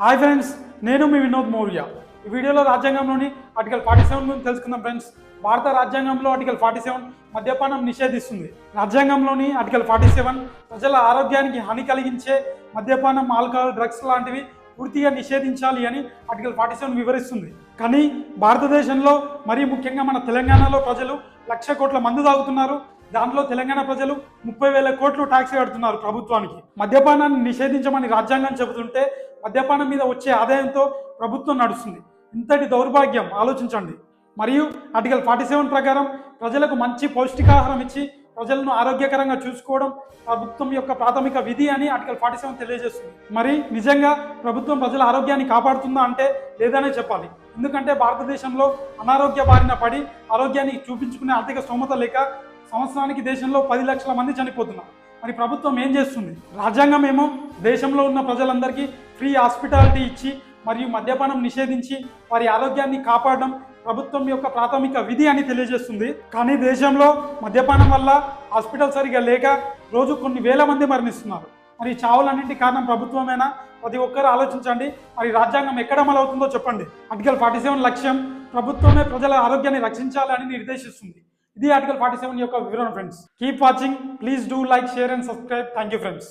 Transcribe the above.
Hi friends, నేను మీ వినోద్ మౌర్య. ఈ వీడియోలో రాజ్యాంగంలోని ఆర్టికల్ 47 గురించి తెలుసుకుందాం ఫ్రెండ్స్. భారత రాజ్యాంగంలో ఆర్టికల్ 47 మద్యపానం నిషేధిస్తుంది. రాజ్యాంగంలోని ఆర్టికల్ 47 ప్రజల ఆరోగ్యానికి హాని కలిగించే మద్యపానం, ఆల్కహాల్, డ్రగ్స్ లాంటివి పూర్తిగా నిషేధించాలి అని ఆర్టికల్ 47 వివరిస్తుంది. కానీ భారతదేశంలో మరీ ముఖ్యంగా మన తెలంగాణలో ప్రజలు 1,00,000 కోట్ల మందు తాగుతున్నారు. దాంట్లో తెలంగాణ ప్రజలు 30,000 కోట్లు ట్యాక్స్ కడుతున్నారు ప్రభుత్వానికి. మద్యపానాన్ని నిషేధించమని రాజ్యాంగం చెబుతుంటే మద్యపానం మీద వచ్చే ఆదాయంతో ప్రభుత్వం నడుస్తుంది. ఇంతటి దౌర్భాగ్యం ఆలోచించండి. మరియు ఆర్టికల్ 47 ప్రకారం ప్రజలకు మంచి పౌష్టికాహారం ఇచ్చి ప్రజలను ఆరోగ్యకరంగా చూసుకోవడం ప్రభుత్వం యొక్క ప్రాథమిక విధి అని ఆర్టికల్ 47 తెలియజేస్తుంది. మరి నిజంగా ప్రభుత్వం ప్రజల ఆరోగ్యాన్ని కాపాడుతుందా అంటే లేదనే చెప్పాలి. ఎందుకంటే భారతదేశంలో అనారోగ్య బారిన పడి ఆరోగ్యాన్ని చూపించుకునే ఆర్థిక స్తోమత లేక సంవత్సరానికి దేశంలో 10 లక్షల మంది చనిపోతున్నారు. మరి ప్రభుత్వం ఏం చేస్తుంది? రాజ్యాంగం ఏమో దేశంలో ఉన్న ప్రజలందరికీ ఫ్రీ హాస్పిటాలిటీ ఇచ్చి మరియు మద్యపానం నిషేధించి వారి ఆరోగ్యాన్ని కాపాడడం ప్రభుత్వం యొక్క ప్రాథమిక విధి అని తెలియజేస్తుంది. కానీ దేశంలో మద్యపానం వల్ల హాస్పిటల్ సరిగా లేక రోజు కొన్ని వేల మంది మరణిస్తున్నారు. మరి చావులన్నింటి కారణం ప్రభుత్వమేనా? ప్రతి ఒక్కరు ఆలోచించండి. మరి రాజ్యాంగం ఎక్కడ అమలవుతుందో చెప్పండి. ఆర్టికల్ 47 లక్ష్యం ప్రభుత్వమే ప్రజల ఆరోగ్యాన్ని రక్షించాలి అని నిర్దేశిస్తుంది. ఇది ఆర్టికల్ 47 యొక్క వివరణ friends. Keep watching. Please do like, share and subscribe. Thank you friends.